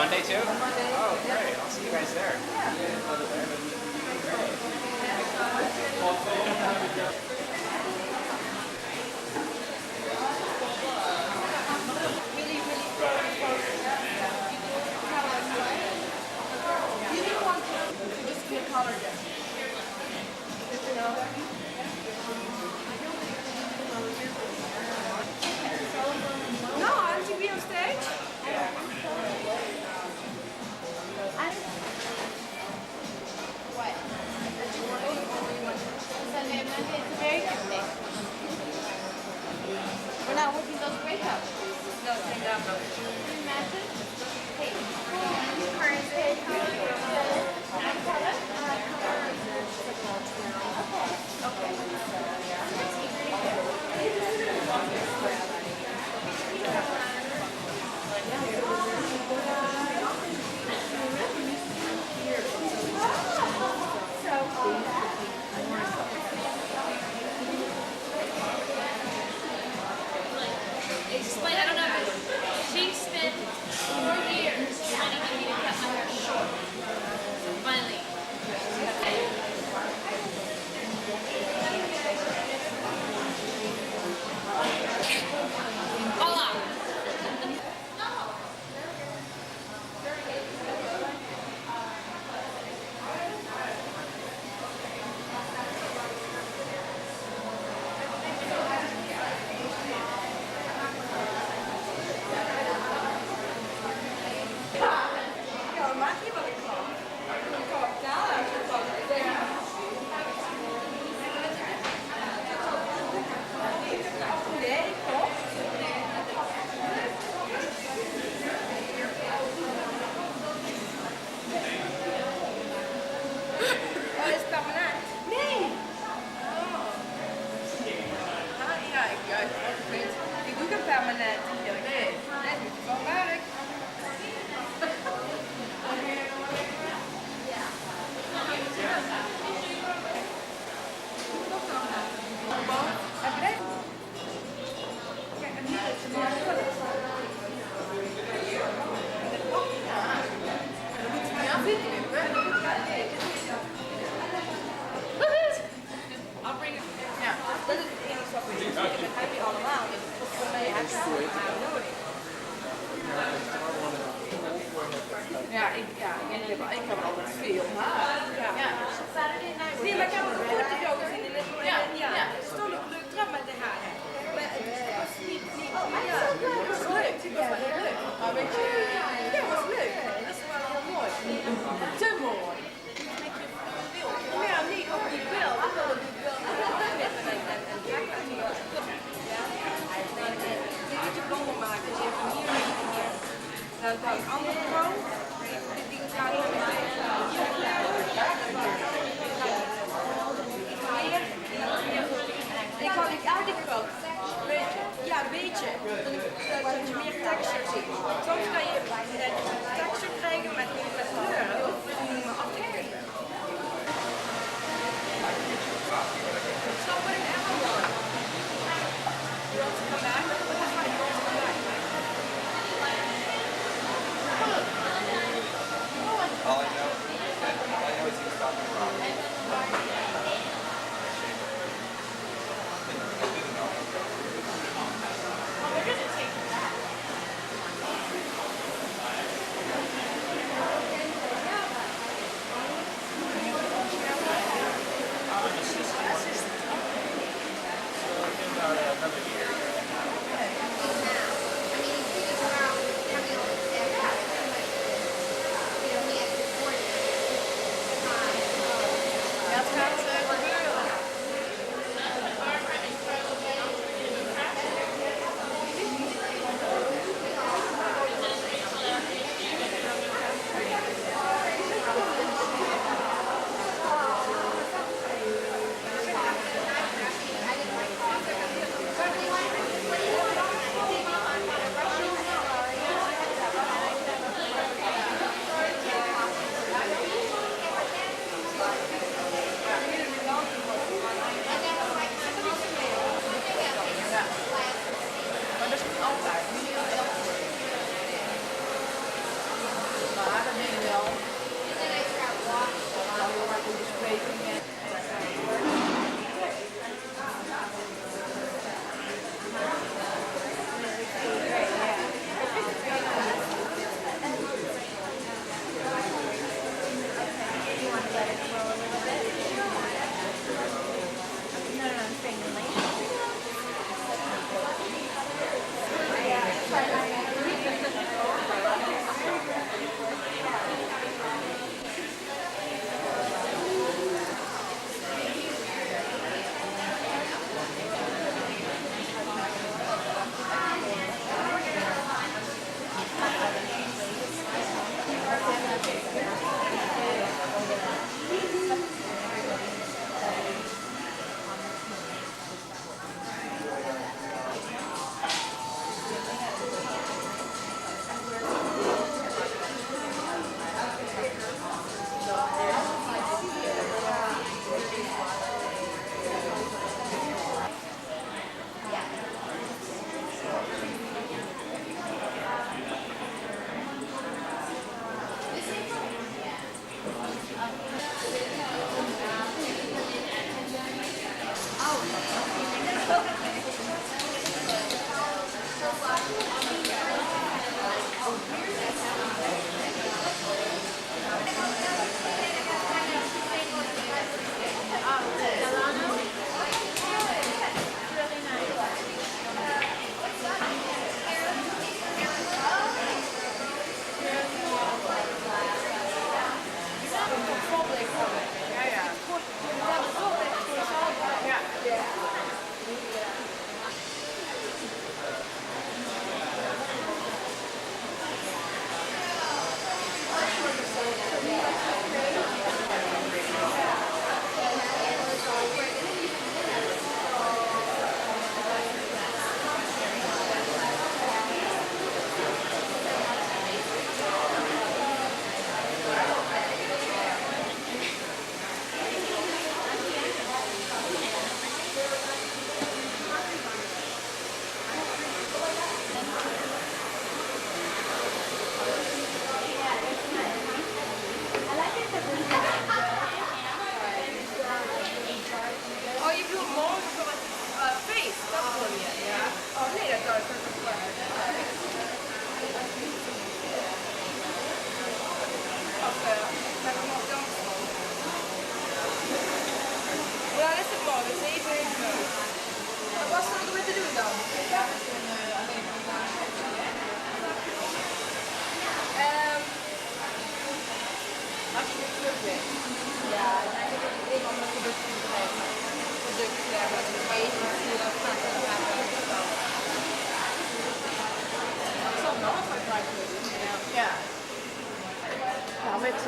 Monday too? Oh, great. I'll see you guys there. No, aren't you be on stage? What? Sunday and Monday is a very good day. We're not working those breakups. No, thank God. Can you imagine? Hey, current day. Explain, I don't know. She spent 4 years trying to get me to cut my hair short. So finally. Hola. Ik doe het permanent. Nee, dat is wel werk. I'll bring it. Ja, dat is het enige wat we doen. Dat heb je allemaal. Dus volgens mij heb je het nodig. Ja, ik heb altijd veel haar. Ja. Nee, maar ik heb ook een foto gezien in het het stond ook leuk erop met de haar. Maar het was niet ja, het was leuk. Het was wel heel leuk. Maar weet je, ja, het was leuk. Dat is wel heel mooi. Te mooi. Ja, nee, ook niet wel. Ik wil het niet wel. Je moet je blonden maken. Dus je hebt hem hier en hier. Dan kan ik andere gewoon. Die gaan ik had ik eigenlijk wel. Ja, een beetje. Dat je meer texture ziet. Soms kan je texture krijgen met kleuren. Om af te geven. Snap wat ik echt wil. You want to come back? That's why you want to come back. All I know is he was talking about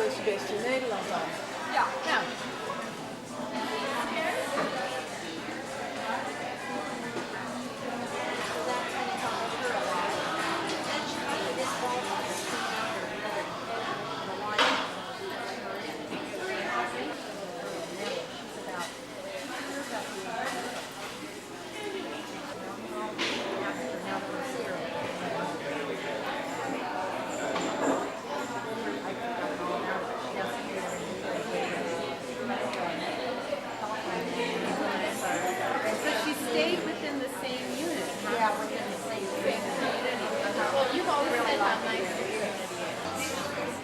je best in Nederland dan. Ja. Ja. So she stayed within the same unit. Yeah, within the same Community. Well, you've always said how nice the community is.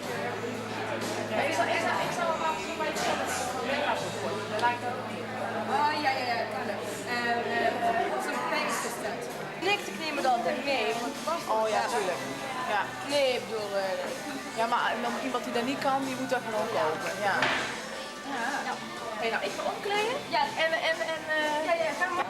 Ik zal alvast nog bij hetzelfde collega's opvoeren. Dat lijkt ook niet. Oh ja, kan het. Zo'n pijnstest. Niks, ik neem het altijd mee. Want het was Oh ja, tuurlijk. Ja. Nee, ik bedoel... Ja, maar iemand die dat niet kan, die moet dat gewoon kopen. Ja. ja. Hey, nou, ik ga omkleden. Ja, Ja, ga maar.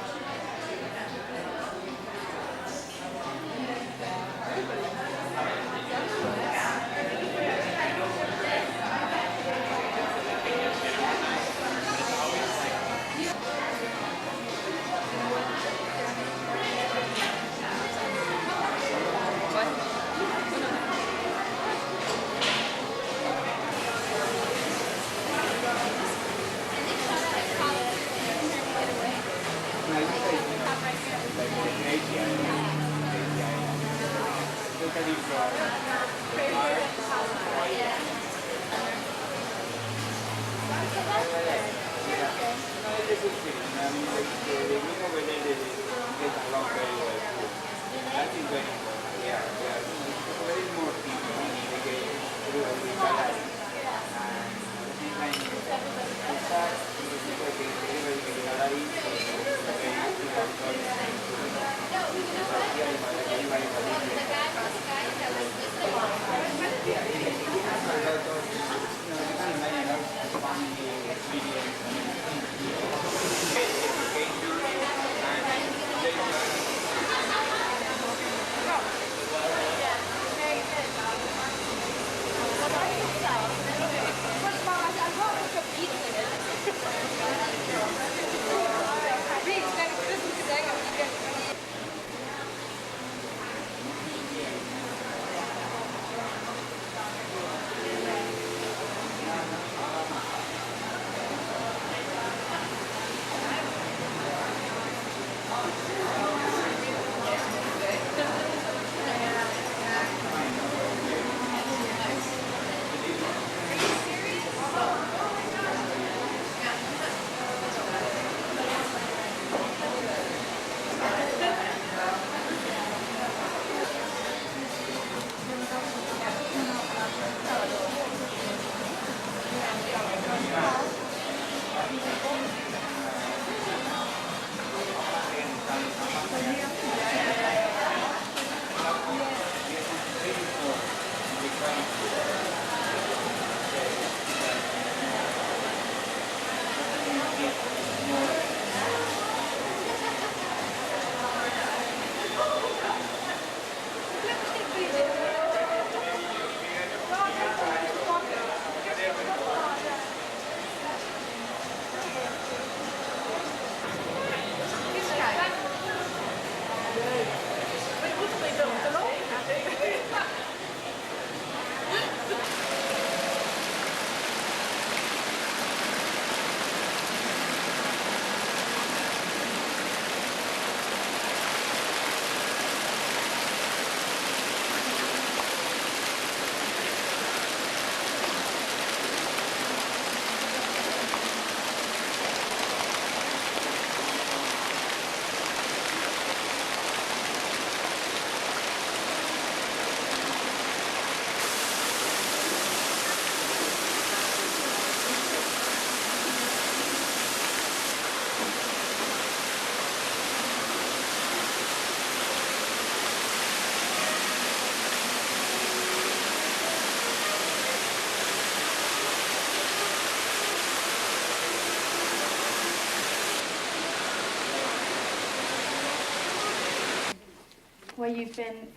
Where you've been,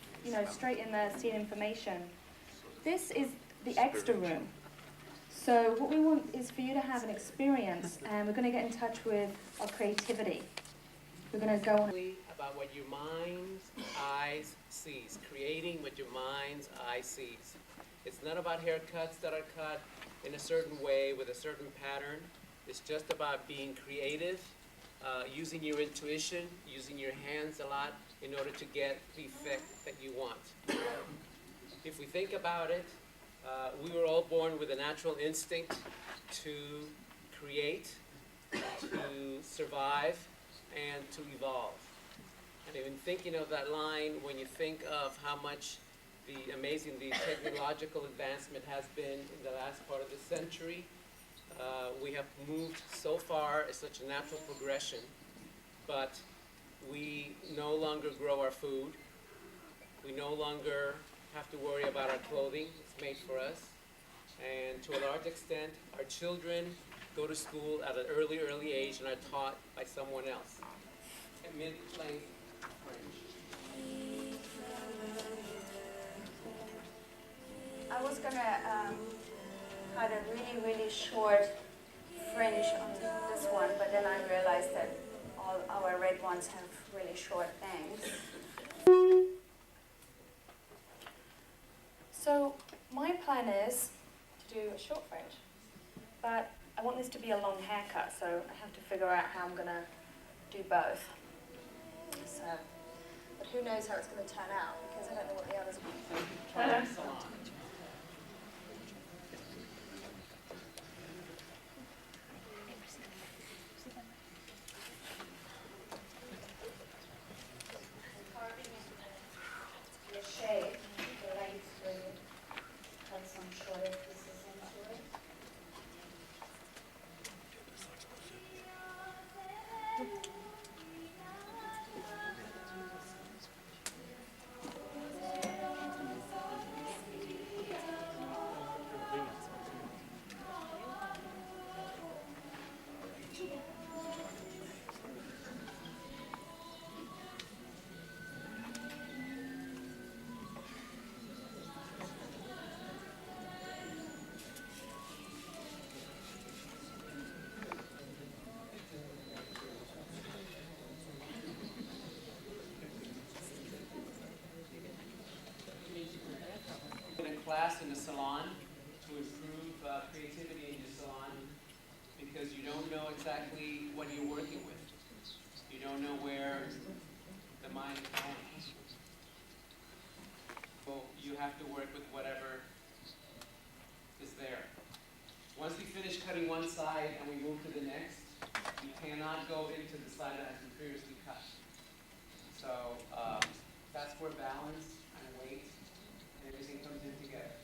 straight in there seeing information. This is the extra room. So what we want is for you to have an experience, and we're going to get in touch with our creativity. We're going to go on. About what your mind's eyes sees, creating what your mind's eye sees. It's not about haircuts that are cut in a certain way with a certain pattern. It's just about being creative, using your intuition, using your hands a lot in order to get the effect that you want. If we think about it, we were all born with a natural instinct to create, to survive, and to evolve. And even thinking of that line, when you think of how much the technological advancement has been in the last part of the century, we have moved so far. It's such a natural progression, but we no longer grow our food. We no longer have to worry about our clothing. It's made for us. And to a large extent, our children go to school at an early age and are taught by someone else. And mid-length French. I was going to cut a really short fringe on this one, but then I realized that all our red ones have really short bangs. So my plan is to do a short fringe, but I want this to be a long haircut, so I have to figure out how I'm going to do both. So, but who knows how it's going to turn out, because I don't know what the others are. Class in the salon to improve creativity in your salon, because you don't know exactly what you're working with. You don't know where the mind is going. So you have to work with whatever is there. Once we finish cutting one side and we move to the next, you cannot go into the side that has been previously cut. So that's where balance and weight and everything comes in together.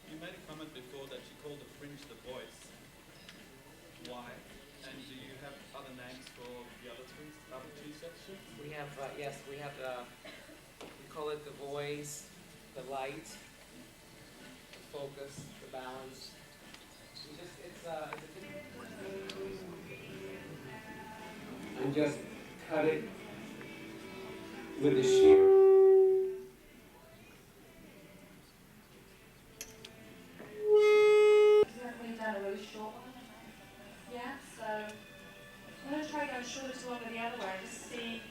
You made a comment before that you called the fringe the voice. Why? And do you have other names for the other two sections? We have, yes, we have, we call it the voice, the light, the focus, the balance. And just cut it with a shear. I'm going to try going shorter to longer the other way, just see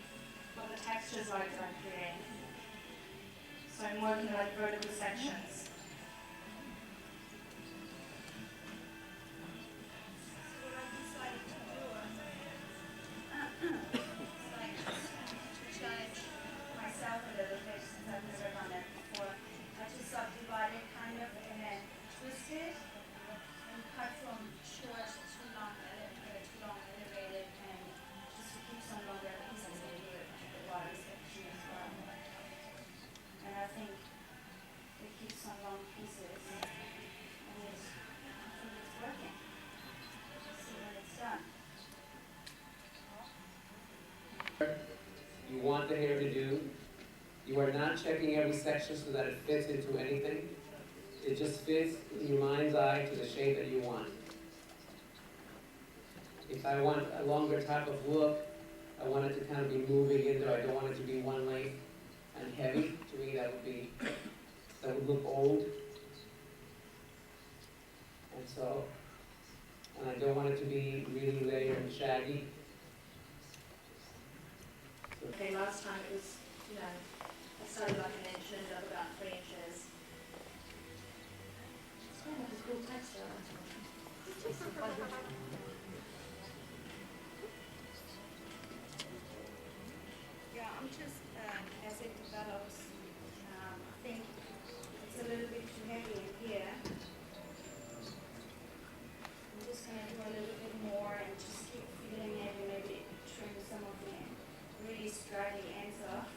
what the texture's like that I'm creating. So I'm working like vertical sections. want the hair to do. You are not checking every section so that it fits into anything. It just fits in your mind's eye to the shape that you want. If I want a longer type of look, I want it to kind of be moving in there. I don't want it to be one length and heavy. To me, that would look old. And I don't want it to be really layered and shaggy. Okay, last time it was, I started like an inch, ended up about 3 inches. It's kind of a cool texture. Yeah, I'm just, as it develops, I think it's a little bit too heavy in here. I'm just going to do a little bit more and just keep feeling it and maybe trim some of the really straggly ends off.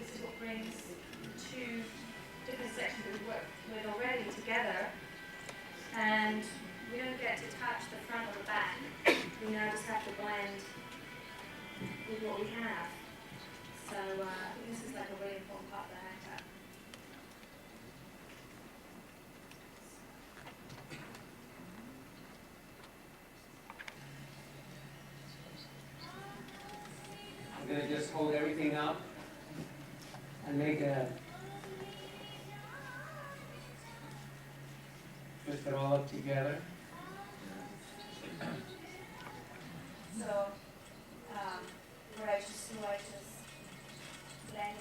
This is what brings two different sections that we work with already together. And we don't get to touch the front or the back. We now just have to blend with what we have. So I think this is like a really important part of the haircut. I'm going to just hold everything up and make twist it all up together. So, what I just do, I just blend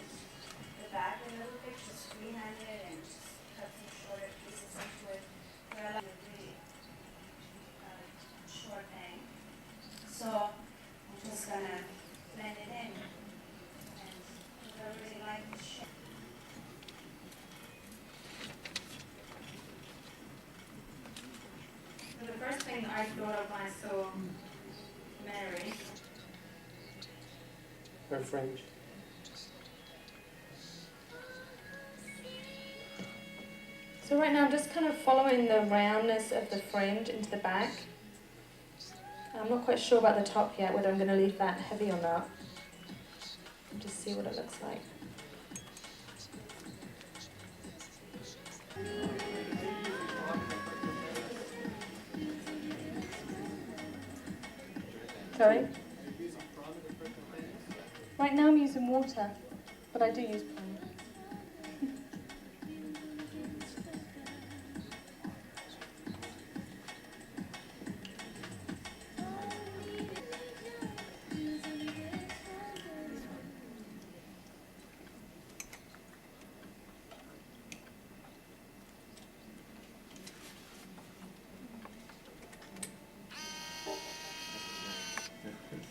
the back a little bit, just freehand it and just cut some shorter pieces into it. But I like a really short bang. So, I'm just gonna blend it in. And I really like the shape. So the first thing I thought of when I saw Mary, Her fringe. so right now I'm just kind of following the roundness of the fringe into the back. I'm not quite sure about the top yet, whether I'm going to leave that heavy or not. Just see what it looks like. Sorry? Right now I'm using water, but I do use primer.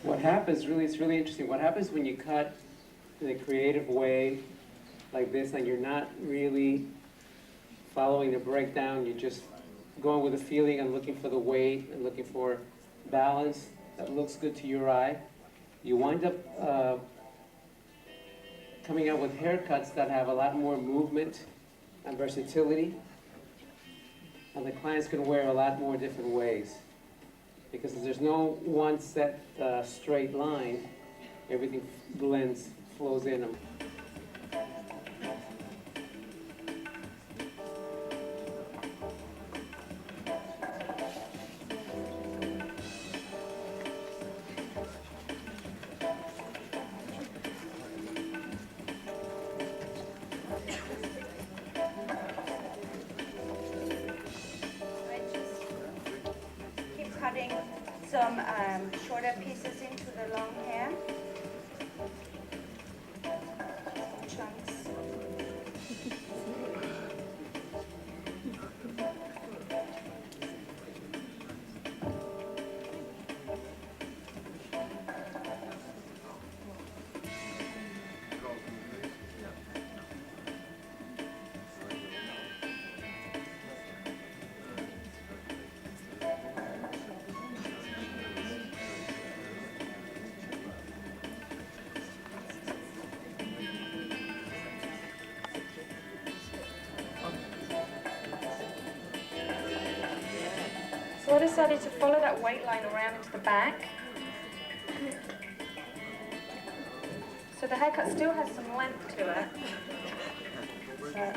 What happens, it's really interesting, what happens when you cut in a creative way like this and you're not really following the breakdown, you're just going with the feeling and looking for the weight and looking for balance that looks good to your eye, you wind up coming out with haircuts that have a lot more movement and versatility, and the clients can wear a lot more different ways. Because there's no one set straight line, everything blends, flows in them. Cutting some shorter pieces into the long hair. Chunks. decided to follow that weight line around into the back. So the haircut still has some length to it, but a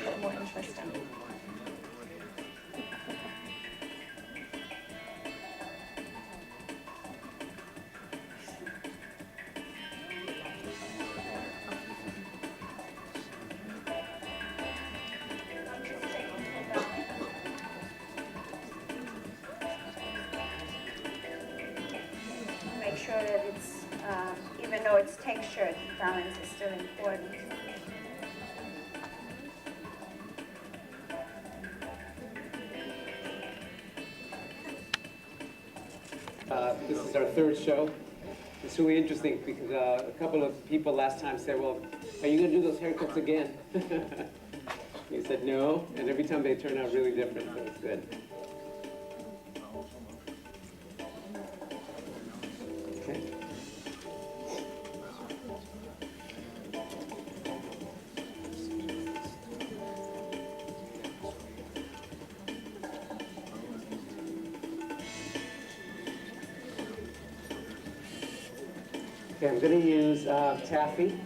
bit more interesting. Make sure that it's, even though it's textured, balance is still important. This is our third show. It's really interesting because a couple of people last time said, well, are you going to do those haircuts again? We said no, and every time they turn out really different, so it's good. Okay. Okay, I'm going to use taffy.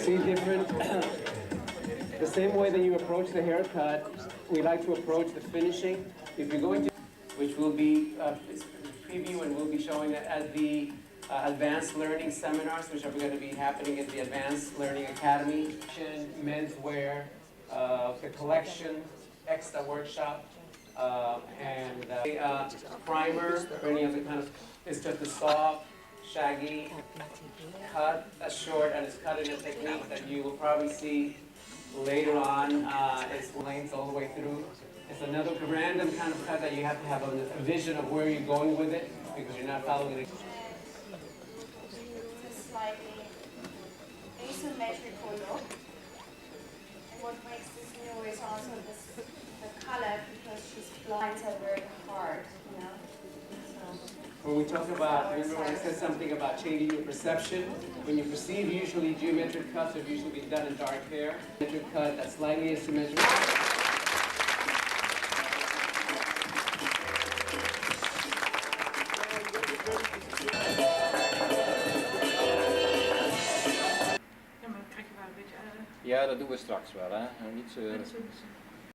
See different, the same way that you approach the haircut, we like to approach the finishing. If you're going to, which will be preview and we'll be showing it at the advanced learning seminars, which are going to be happening at the Advanced Learning Academy, menswear, the collection, extra workshop, and primer or any other kind of, it's just a soft, shaggy cut, that's short, and it's cut in a technique that you will probably see later on. It's length all the way through. It's another random kind of cut that you have to have a vision of where you're going with it because you're not following it. It's a slightly asymmetrical look. And what makes this new is also the color, because she's lines are very hard, you know. When we talk about, remember when I said something about changing your perception? When you perceive usually geometric cuts have usually been done in dark hair. Geometric cut that's slightly asymmetrical. Ja, dat doen we straks wel, hè. Niet zeuren.